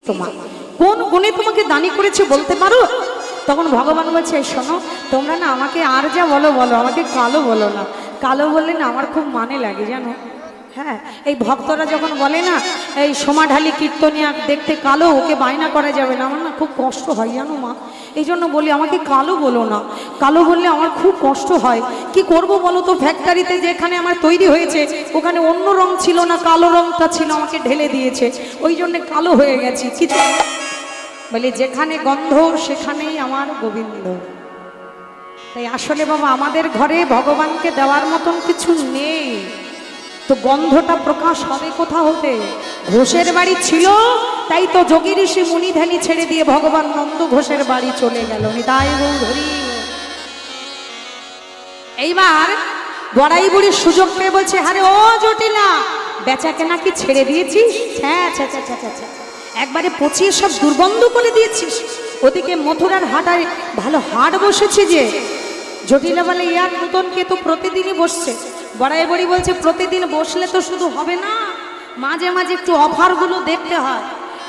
তোমার কোন গুণে তোমাকে দানি করেছে বলতে পারো? তখন ভগবান বলছে, শোনো তোমরা না আমাকে আর যা বলো বলো, আমাকে কালো বলো না। কালো বললে না আমার খুব মানে লাগে জানো। হ্যাঁ, এই ভক্তরা যখন বলে না এই সোমাঢালি কীর্তনিয়া দেখতে কালো, ওকে বায়না করা যাবে না, আমার না খুব কষ্ট হয় জানো মা। এই জন্য বলি আমাকে কালো বলো না, কালো বললে আমার খুব কষ্ট হয়। কি করব বলো তো, ফ্যাক্টরিতে যেখানে আমার তৈরি হয়েছে ওখানে অন্য রং ছিল না, কালো রংটা ছিল, আমাকে ঢেলে দিয়েছে, ওই জন্য কালো হয়ে গেছি। কিছু বলে যেখানে গন্ধ সেখানেই আমার গোবিন্দ। তাই আসলে বাবা আমাদের ঘরে ভগবানকে দেওয়ার মতন কিছু নেই, তো গন্ধটা প্রকাশ হবে কোথা হতে? ঘোষের বাড়ি ছিল, তাই তো যোগী ঋষি মুনি ধ্যানী ছেড়ে দিয়ে ভগবান নন্দ ঘোষের বাড়ি চলে গেল। নিতাই গৌরহরি। এইবার বড়াই বুড়ির সুযোগ পেয়ে বলছে, আরে ও জটিলা, বেচা কেনা কি ছেড়ে দিয়েছিস? হ্যাঁ, একবারে পচিয়ে সব দুর্গন্ধ করে দিয়েছিস। ওদিকে মথুরার হাটায় ভালো হাট বসেছে যে। জটিলা বলে, ইয়ার নূতনকে তো প্রতিদিনই বসছে। বড়াই বুড়ি বলছে, প্রতিদিন বসলে তো শুধু হবে না, মাঝে মাঝে একটু অফারগুলো দেখতে হয়,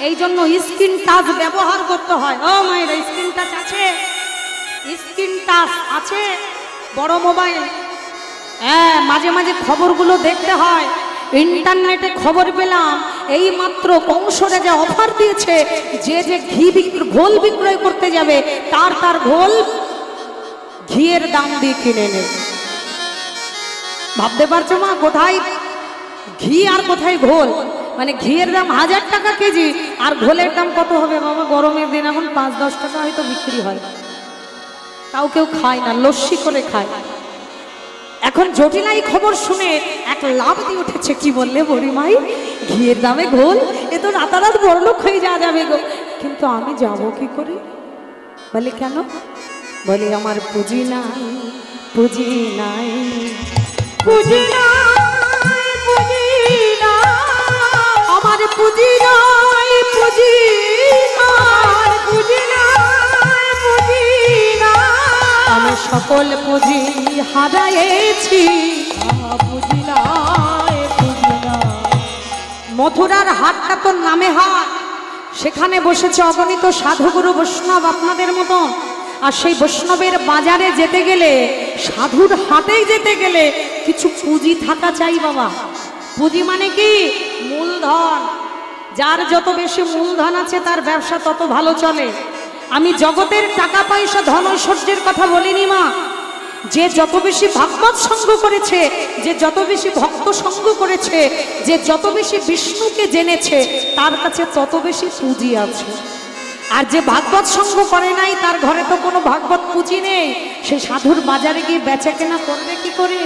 এই জন্য স্ক্রিন টাচ ব্যবহার করতে হয়। ও মায়ের স্ক্রিন টাচ আছে? স্ক্রিন টাচ আছে, বড় মোবাইল। হ্যাঁ, মাঝে মাঝে খবরগুলো দেখতে হয়। ইন্টারনেটে খবর পেলাম এই মাত্র কংসরা যে অফার দিয়েছে, যে যে ঘোল বিক্রয় করতে যাবে তার ঘোল ঘিয়ের দাম দিয়ে কিনে নেবে। ভাবতে পারছো মা, কোথায় ঘি আর কোথায় ঘোল? মানে ঘিয়ের দাম 1000 টাকা কেজি, আর ঘোলের দাম কত হবে বাবা? গরমের দিন এখন 5-10 টাকা হয়তো বিক্রি হয়, তাও কেউ খায় না, লস্যি করে খায়। এখন জটিলাই খবর শুনে এক লাভ দিয়ে উঠেছে। কি বললে বুড়িমাই, ঘিয়ের দামে ঘোল? এ তো রাতারাত বড়লোক হয়ে যাওয়া যাবে গো। কিন্তু আমি যাব কি করে? বলে কেন? বলে আমার পুঁজি নাই, পুঁজি নাই, পুঁজি নাই, পুঁজি নাই, আমার পুঁজি নাই, পুঁজি নাই, পুঁজি নাই, পুঁজি নাই, আমি সকল পুঁজি হারাইছি, পুঁজি নাই, পুঁজি নাই। মথুরার হাটটা তো নামে হাট, সেখানে বসেছে অগণিত সাধুগুরু বৈষ্ণব আপনাদের মতন। আর সেই বৈষ্ণবের বাজারে যেতে গেলে, সাধুর হাটেই যেতে গেলে কিছু পুঁজি থাকা চাই বাবা। পুঁজি মানে কি? মূলধন। যার যত বেশি মূলধন আছে তার ব্যবসা তত ভালো চলে। আমি জগতের টাকা পয়সা ধন ঐশ্বর্যের কথা বলিনি মা। যে যত বেশি ভাগবত সঙ্গ করেছে, যে যত বেশি ভক্ত সঙ্গ করেছে, যে যত বেশি বিষ্ণুকে জেনেছে, তার কাছে তত বেশি পুঁজি আছে। আর যে ভাগবত সঙ্গ করে নাই, তার ঘরে তো কোনো ভাগবত পুঁজি নেই, সে সাধুর বাজারে গিয়ে বেচা কেনা করবে কি করে?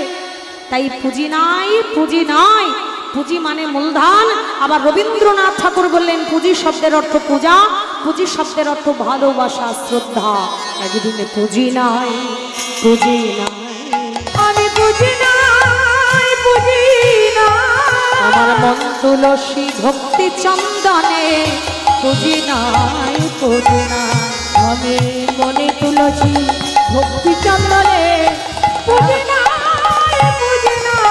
তাই পুঁজি নাই, পুঁজি নাই। পুঁজি মানে মূলধন। আবার রবীন্দ্রনাথ ঠাকুর বললেন, পুঁজি শব্দের অর্থ পূজা, পুঁজি শব্দের অর্থ ভালোবাসা, শ্রদ্ধা। একদিনে পুঁজি নাই, পুঁজি নাই, আমি পুঁজি নাই, পুঁজি নাই, আমার মন তুলসী ভক্তি চন্দনে, পুঁজি নাই, পুঁজি নাই, আমি মনে তুলসী ভক্তি চন্দনে, পুঁজি নাই, পুঁজি নাই।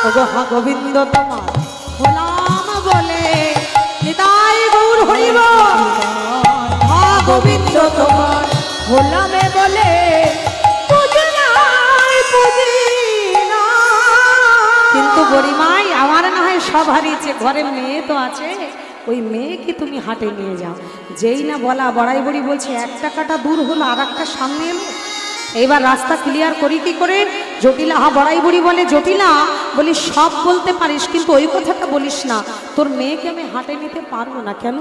ওগো হা গোবিন্দ তোমার হলাম বলে, নিতাই গৌর হরি বল। হা গোবিন্দ তোমার হলামে বলে, পুঁজি নাই, পুঁজি নাই। কিন্তু গরিমাই, আমার না হয় সব হারিয়েছে, ঘরে মেয়ে তো আছে, ওই মেয়েকে তুমি হাটে নিয়ে যাও। যেই না বলা, বড়াই বুড়ি বলছে 1 টাকাটা দূর হলো, আর একটা সামনে এলো। এইবার রাস্তা ক্লিয়ার করি কি করে? জটিলা, বড়াই বুড়ি বলে, জটিলা বলি সব বলতে পারিস, কিন্তু ওই কথাটা বলিস না, তোর মেয়েকে আমি হাটে নিতে পারবো না। কেন?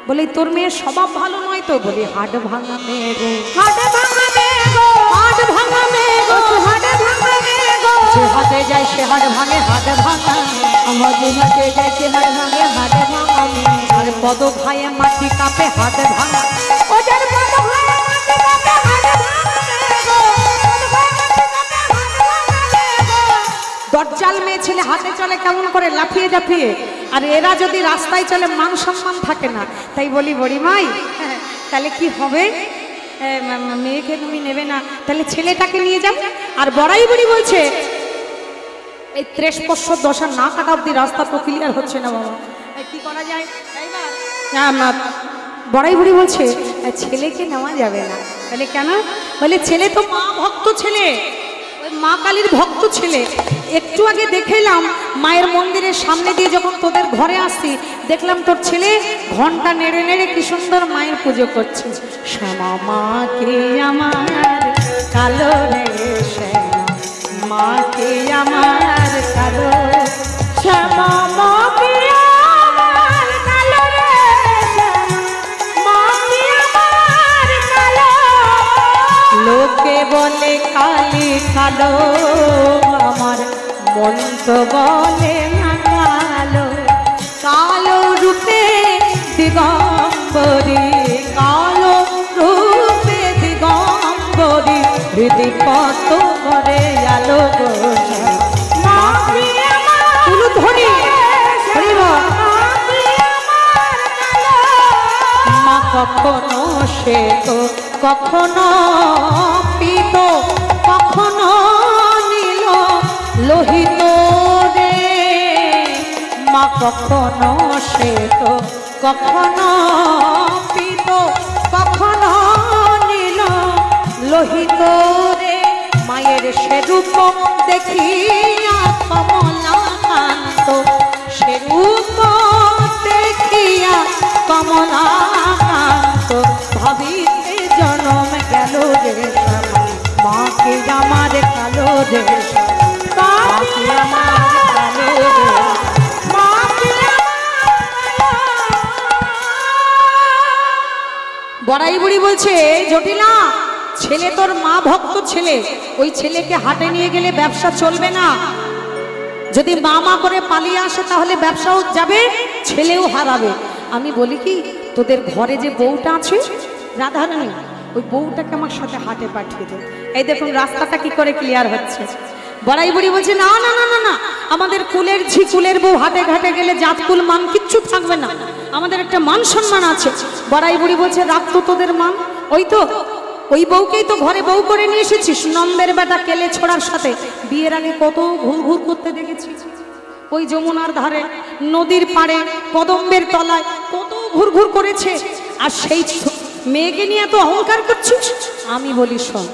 বলে তোর মেয়ের স্বভাব ভালো নয় তো। বলি হাট ভাঙা মেয়ে গো, হাট ভাঙা মেয়ে গো, হাট ভাঙা মেয়ে গো, হাট ভাঙা মেয়ে গো, যে হাটে যায় সে হাট ভাঙে, হাট ভাঙা আমার যে হাটে যায় সে হাট ভাঙে, হাট ভাঙা মেয়ে। আর পদ ভাইয়ে মাটি কাঁপে, হাট ভাঙা, ওদের পদ ভাইয়ে মাটি কাঁপে, হাট ভাঙা মেয়ে গো, দরজাল মেয়ে ছেলে হাতে চলে কেমন করে, লাফিয়ে লাফিয়ে। আর এরা যদি রাস্তায় চলে, মান সম্মান থাকে না। তাই বলি বড়িমাই, তাহলে কি হবে? মেয়েকে তুমি নেবে না, তাহলে ছেলেটাকে নিয়ে যাও। আর বড়াই বুড়ি বলছে, এই 63 দশা না কাটা অব্দি রাস্তা তো ক্লিয়ার হচ্ছে না বাবা, কি করা যায়? বড়াই বুড়ি বলছে ছেলেকে নেওয়া যাবে না। বলে কেন? বলে ছেলে তো মা ভক্ত ছেলে, ওই মা কালীর ভক্ত ছেলে। একটু আগে দেখলাম মায়ের মন্দিরের সামনে দিয়ে যখন তোদের ঘরে আসছি, দেখলাম তোর ছেলে ঘন্টা নেড়ে নেড়ে কি সুন্দর মায়ের পুজো করছে। শ্যামা মাকে আমার কালো রে শ্যামা, মাকে আমার কালো, শ্যামা মাকে আমার কালো রে শ্যামা, মাকে আমার কালো। লোকে বলে কালী কালো, আমার মন তো বলে না কালো। কালো রূপে দিগম্বরী, কালো রূপে দিগম্বরী, হৃদি কত করে আলো ধরি মা। কখনো সে তো কখনো পিত, কখনো নীল লোহিত রে। মা কখনো সে তো কখনো পিত, কখনো নীল লোহিত রে। মায়ের সে রূপ দেখিয়া কমলাকান্ত, সে রূপ দেখিয়া কমলাকান্ত, ভাবিতে জনম গেল রে শ্যামা, মাকে আমার কালো রে শ্যামা, মাকে আমার কালো রে, মাকে বড়াই বুড়ি বলছে জটিলা, ছেলে তোর মা ভক্ত ছেলে, ওই ছেলেকে হাটে নিয়ে গেলে ব্যবসা চলবে না। যদি মা মা করে পালিয়ে আসে তাহলে ব্যবসাও যাবে, ছেলেও হারাবে। আমি বলি কি, তোদের ঘরে যে বউটা আছে রাধারানী, ওই বউটাকে আমার সাথে হাটে পাঠিয়ে দে। এই দেখুন রাস্তাটা কি করে ক্লিয়ার হচ্ছে। বড়াই বুড়ি বলছে না না না না না, আমাদের কুলের ঝি কুলের বউ হাটে ঘাটে গেলে জাতকুল মান কিচ্ছু থাকবে না, আমাদের একটা মান সম্মান আছে। বড়াই বুড়ি বলছে রাখতো তোদের মান, ওই তো ওই বউকেই তো ঘরে বউ করে নিয়ে এসেছিস নন্দের বেটা কেলে ছোড়ার সাথে। বিয়ের আগে কত ঘুর ঘুর করতে দেখেছি, ওই যমুনার ধারে নদীর পাড়ে কদম্বের তলায় কত ঘুর ঘুর করেছে, আর সেই মেয়েকে নিয়ে এত অহংকার করছিস। আমি বলি শোন,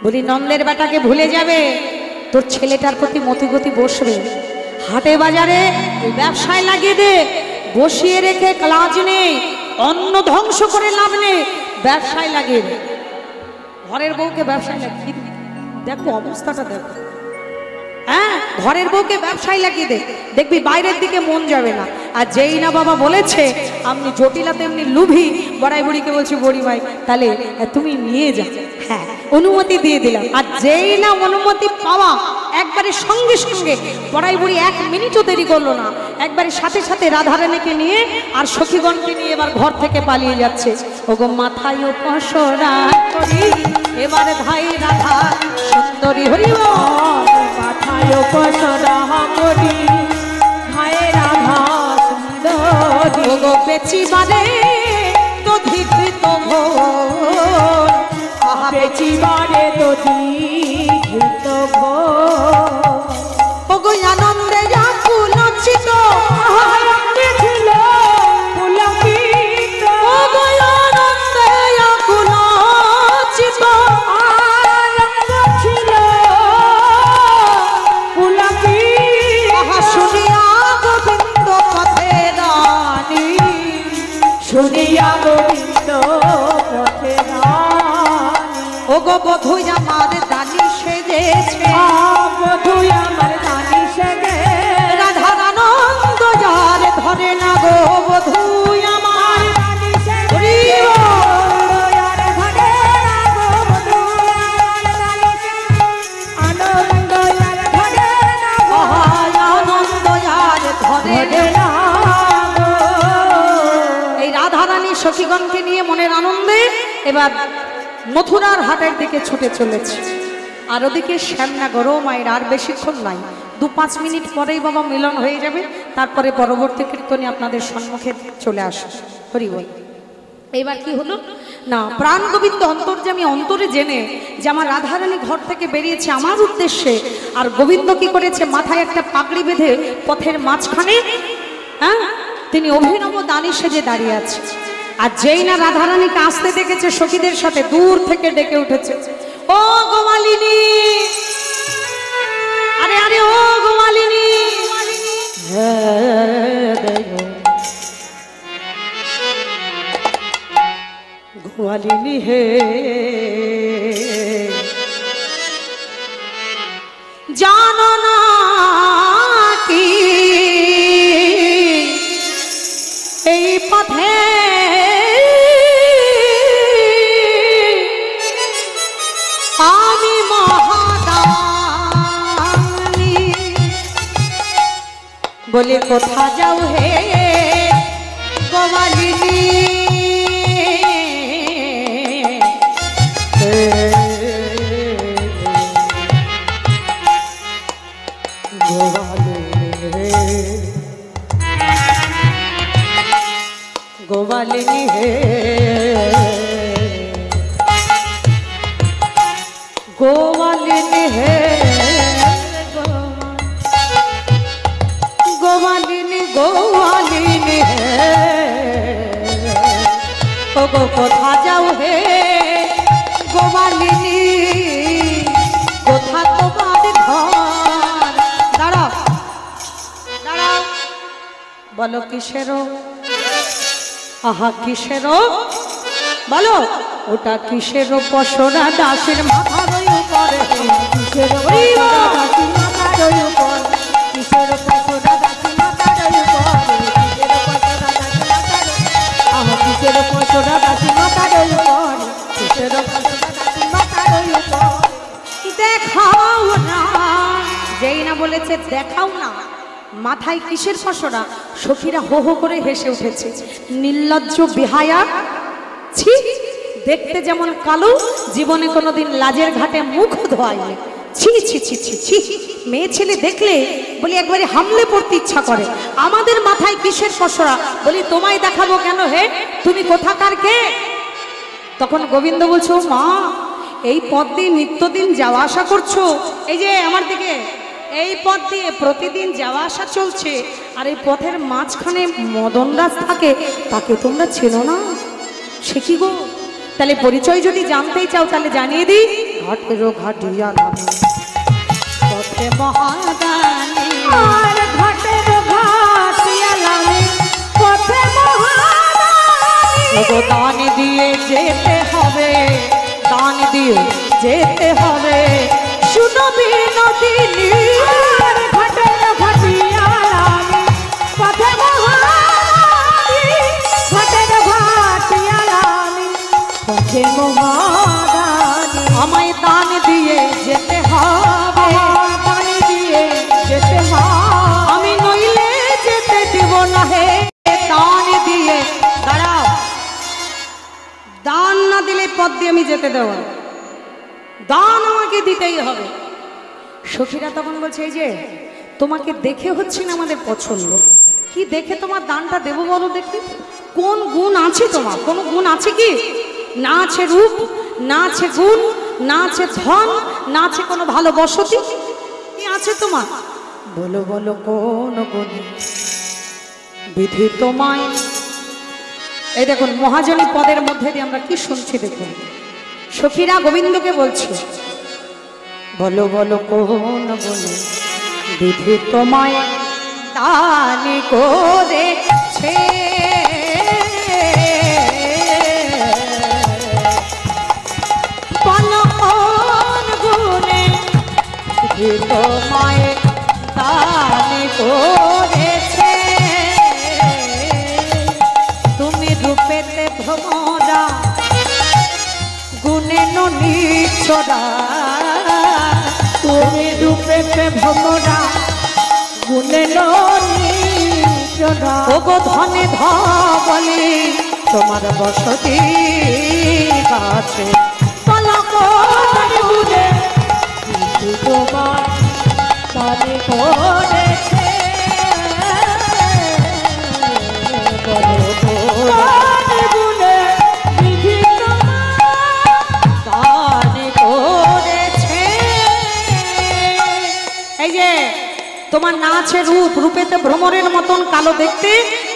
বলি নন্দের বেটাকে ভুলে যাবে, তোর ছেলেটার প্রতি মতিগতি বসবে, হাটে বাজারে ব্যবসায় লাগিয়ে দে, বসিয়ে রেখে কাজ নেই, অন্ন ধ্বংস করে লাভ নেই, ব্যবসায় লাগিয়ে দে। ঘরের বউকে ব্যবসায় লাগিয়ে দে, দেখো অবস্থাটা দেখো। হ্যাঁ, ঘরের বউকে ব্যবসায় লাগিয়ে দে, দেখবি বাইরের দিকে মন যাবে না। আর যেই না বাবা বলেছে আমি জটিলা তেমনি লুভি, বড়াই বুড়িকে বলছি বড়ি ভাই তাহলে তুমি নিয়ে যাও। হ্যাঁ, অনুমতি দিয়ে দিলাম। আর যেই না অনুমতি পাওয়া একবারে সঙ্গে সঙ্গে বড়াই বুড়ি 1 মিনিটও দেরি করলো না, একবারে সাথে সাথে রাধারানীকে নিয়ে আর সখীগণকে নিয়ে এবার ঘর থেকে পালিয়ে যাচ্ছে। ওগো মাথায় পসরা করি এবারে ভাই রাধা সুন্দরী হরিব, মাথায় পসরা করি ভাই রাধা সুন্দরী। ওগো বেচিবারে তো ধিকৃত ভোর, বেচিবারে তো ধিকৃত ভোর। ওগো আনন্দে আকুল চিত আনন্দে ছিল পুলকিত, ওগো আনন্দে আকুল চিত আনন্দ ছিল পুলকিত। আহা শুনিয়া গোবিন্দ পথে রানী, শুনিয়া গোবিন্দ পথে রানী। ওগো বধূ আমার দানি সেজেছে, বধূ আমার দানি সেজে, রাধার আনন্দ যার ধরে না গো বধূ আমার দানি সেজে, আনন্দ যার ধরে না গো, আনন্দ যার ধরে না। এই রাধারানী সখীগণকে নিয়ে মনের আনন্দে এবার মথুরার হাটের দিকে ছুটে চলেছে। আর ওদিকে শ্যামনগর মায়ের আর বেশিক্ষণ নাই, 2-5 মিনিট পরেই বাবা মিলন হয়ে যাবে, তারপরে পরবর্তী কীর্তনে আপনাদের সম্মুখে চলে আসে। হরি বল। এইবার কি হলো না, প্রাণ গোবিন্দ অন্তর্যামী অন্তরে জেনে যে আমার রাধারানী ঘর থেকে বেরিয়েছে আমার উদ্দেশ্যে, আর গোবিন্দ কি করেছে মাথায় একটা পাগড়ি বেঁধে পথের মাঝখানে তিনি অভিনব দানি সেজে দাঁড়িয়ে আছে। আর যেই না রাধারানীকে আসতে দেখেছে সখীদের সাথে, দূর থেকে ডেকে উঠেছে, ও গোমালিনী, আরে আরে ও গোমালিনী, গোমালিনী হে, জানো না কি এই পথে আমি মহাদানী, বলে কোথা যাও হে গোমালিনী, गोवालिनी है, गोवालिनी है, गोवालिनी गोवालिनी है, ओ गो कोथा जाओ हे गोवालिनी, कोथा तुम्हारे घर, दाঁড়াও দাঁড়াও, বলো কিসেরো, আহা কিসেরো, বলো ওটা কিসেরো পশরা দাসের মাথার উপরে, কিসেরো পশরা দাসের মাথার উপর, কিসেরো পশরা দাসের মাথার উপর, কিসেরো পশরা দাসের মাথার, আহা কিসেরো পশরা দাসের মাথার উপর, কিসেরো পশরা দাসের মাথার উপর, দেখাও না, যেই না বলেছে দেখাও না, মাথায় কিসের পশরা, সখীরা হো হো করে হেসে উঠেছে। নির্লজ্জ বেহায়া, ছি, দেখতে যেমন কালো, জীবনে কোনোদিন লাজের ঘাটে মুখ ধোয়াইলে, ছি ছি ছি ছি ছি, মেয়ে ছেলে দেখলে বলি একবারে হামলে পড়তে ইচ্ছা করে। আমাদের মাথায় কিসের পশরা, বলি তোমায় দেখাবো কেন হে, তুমি কোথাকার কে? তখন গোবিন্দ বলছো, মা এই পথ দিয়ে নিত্যদিন যাওয়া আসা করছো, এই যে আমার দিকে এই পথ দিয়ে প্রতিদিন যাওয়া আসা চলছে, আর এই পথের মাঝখানে মদনরাজ থাকে, তাকে তোমরা চেনো না? সে কি গো, তাহলে পরিচয় যদি জানতেই চাও তাহলে জানিয়ে দিই, ঘাটেরও ঘাটিয়া নামে পথে মহাদানী, আর ঘাটেরও ঘাটিয়া নামে পথে মহাদানী, দান দিয়ে যেতে হবে, দান দিয়ে যেতে হবে, শুনো বিনোদিনী, ঘাটের ঘাটিয়া নামে পথে মহাদানী, ঘাটের ঘাটিয়া নামে পথে মহাদানী, আমায় দান দিয়ে যেতে হবে, দান দিয়ে যেতে হবে, আমি নইলে যেতে দিব না হে, দান দিয়ে, দাঁড়াও, দান না দিলে পথ দিয়ে আমি যেতে দেব না, দান আমাকে দিতেই হবে। সখীরা তখন বলছে, এই যে তোমাকে দেখে হচ্ছে না আমাদের পছন্দ, কি দেখে তোমার দানটা দেবো বলো দেখি, কোন গুণ আছে তোমার, কোন গুণ আছে কি? না আছে রূপ, না আছে গুণ, না আছে ধন, না আছে কোনো ভালো বসতি, কি আছে তোমার? বলো বলো কোন গুণ বিধি তোমায়। এই দেখুন মহাজনী পদের মধ্যে দিয়ে আমরা কি শুনছি দেখুন, সখীরা গোবিন্দকে বলছে, বলো বলো কোন গুণে বিধি তোমায় দানি করেছে, বলো কোন গুণে বিধি তোমায় দানি করেছে, তুমি রূপেতে ভ্রমরা, গুণে নিচ্ছরা, তুমি রূপেতে ভ্রমরা, গুণে নিচ্ছরা, ও গো ধনে ধবলে তোমার বসতি আছে, পলক গুণে তোমার তারে করেছে, তোমার না আছে রূপ, রূপেতে ভ্রমরের মতন কালো দেখতে,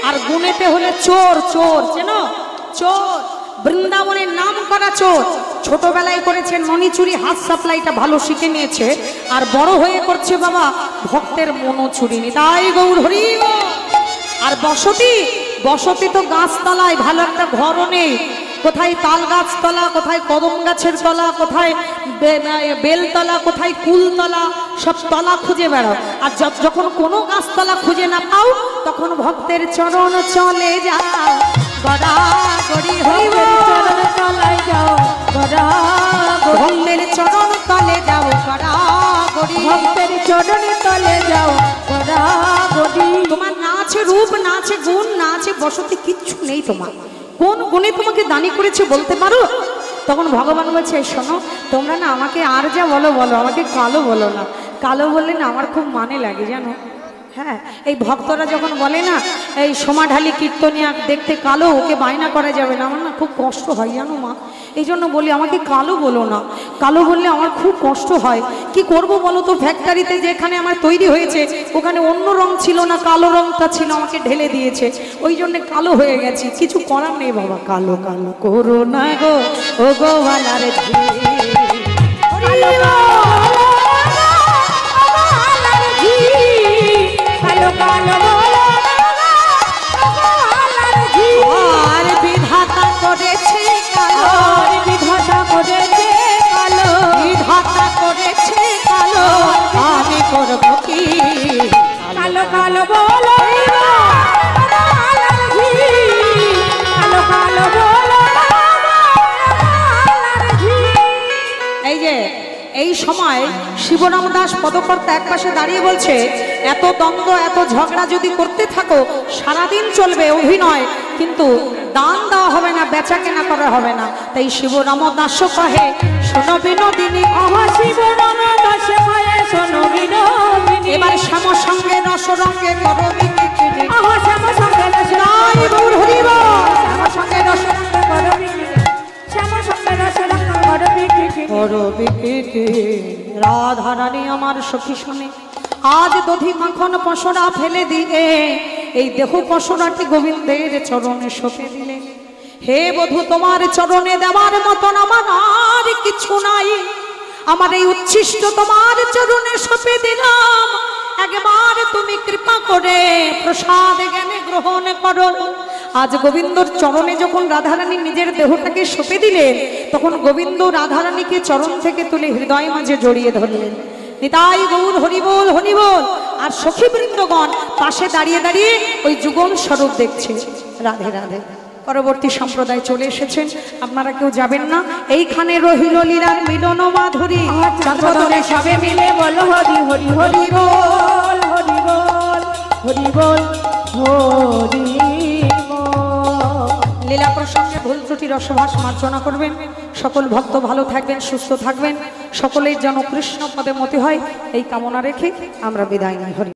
আর গুণেতে হলে চোর। চোর চেনো? চোর, বৃন্দাবনের নাম করা চোর। ছোটবেলায় করেছেন মণি চুরি, হাত সাপ্লাইটা ভালো শিখে নিয়েছে, আর বড় হয়ে করছে বাবা ভক্তের মনো চুরি। তাই গৌর হরি। আর বসতি, বসতি তো গাছতলায়, ভালো একটা ঘরও নেই। কোথায় তাল গাছ তলা, কোথায় কদম গাছের তলা, কোথায় বেলতলা, কোথায় কুলতলা, সব তলা খুঁজে বেড়াও। আর যখন কোনো গাছতলা খুঁজে না পাও, তখন ভক্তের চরণ চলে যাও, গড়া গড়ি চরণ তলায় যাও, গড়া ভক্তের চরণ তলে যাও, গড়া গড়ি ভক্তের চরণ তলে যাও, গড়া গড়ি। তোমার না আছে রূপ, না আছে গুণ, না আছে বসতি, কিচ্ছু নেই তোমার। কোন গুণে তোমাকে দানি করেছে বলতে পারো? তখন ভগবান বলছে, শোনো তোমরা না আমাকে আর যা বলো বলো, আমাকে কালো বলো না। কালো বললে না আমার খুব মানে লাগে জানো। হ্যাঁ, এই ভক্তরা যখন বলে না এই সোমাঢালি কীর্তনিয়া দেখতে কালো, ওকে বায়না করা যাবে না, আমার না খুব কষ্ট হয় জানো মা। এই জন্য বলি আমাকে কালো বলো না, কালো বললে আমার খুব কষ্ট হয়। কি করব বলো তো, ফ্যাক্টরিতে যেখানে আমার তৈরি হয়েছে ওখানে অন্য রং ছিল না, কালো রংটা ছিল, আমাকে ঢেলে দিয়েছে, ওই জন্য কালো হয়ে গেছি। কিছু করার নেই বাবা, কালো কালো করো না গো ও গো ওয়ালারে বিধাতা করেছে কালো, বিধাতা করেছে কালো, বিধাতা করেছে কালো, আমি করব কি কালো কালো বলো, কালো কালো বলো। এই যে এই সময় শিবরাম দাস পদকর্তা এক পাশে দাঁড়িয়ে বলছে, এত দ্বন্দ্ব এত ঝগড়া যদি করতে থাকো সারাদিন চলবে অভিনয়, কিন্তু দান দেওয়া হবে না, বেচা কেনা করা হবে না। তাই শিবরাম দাস কহে, শোনো বিনোদিনী, শিবরাম দাস কহে শোনো বিনোদিনী, এবার শ্যাম সঙ্গে রস রঙ্গে করো বিকিনি, শ্যাম সঙ্গে রস নাই গৌর হরি বল, শ্যাম সঙ্গে রস রঙ্গে করো বিকিনি, শ্যাম সঙ্গে রস রঙ্গে করো বিকিনি, করো বিকিনি। রাধা রানী আমার সখী শুনে, আজ দধি মাখন পশরা ফেলে দিয়ে এই দেহ পশরাটি গোবিন্দের চরণে সঁপে দিলে। হে বধূ, তোমার চরণে দেওয়ার মতন আমার আর কিছু নাই, আমার এই উচ্ছিষ্ট তোমার চরণে সঁপে দিলাম, একবার তুমি কৃপা করে প্রসাদ জ্ঞানে গ্রহণ করো। আজ গোবিন্দর চরণে যখন রাধারানী নিজের দেহটাকে সঁপে দিলেন, তখন গোবিন্দ রাধারানীকে চরণ থেকে তুলে হৃদয় মাঝে জড়িয়ে ধরলেন। নিতাই গৌর হরিবোল হরিবোল। আর সখী বৃন্দগণ পাশে দাঁড়িয়ে দাঁড়িয়ে ওই যুগল স্বরূপ দেখছে। রাধে রাধে। পরবর্তী সম্প্রদায় চলে এসেছেন, আপনারা কেউ যাবেন না। এইখানে রহিল লীলার মিলন মাধুরী, চন্দ্রদলে সবে মিলে বলো হরি হরি হরি বল, হরি বল হরি বল হরি বল। লীলা প্রসঙ্গে ভুল ত্রুটি রসভাস মার্জনা করবেন। সকল ভক্ত ভালো থাকবেন, সুস্থ থাকবেন, সকলের যেন কৃষ্ণ পদে মতি হয়, এই কামনা রেখে আমরা বিদায় নিই। হরি।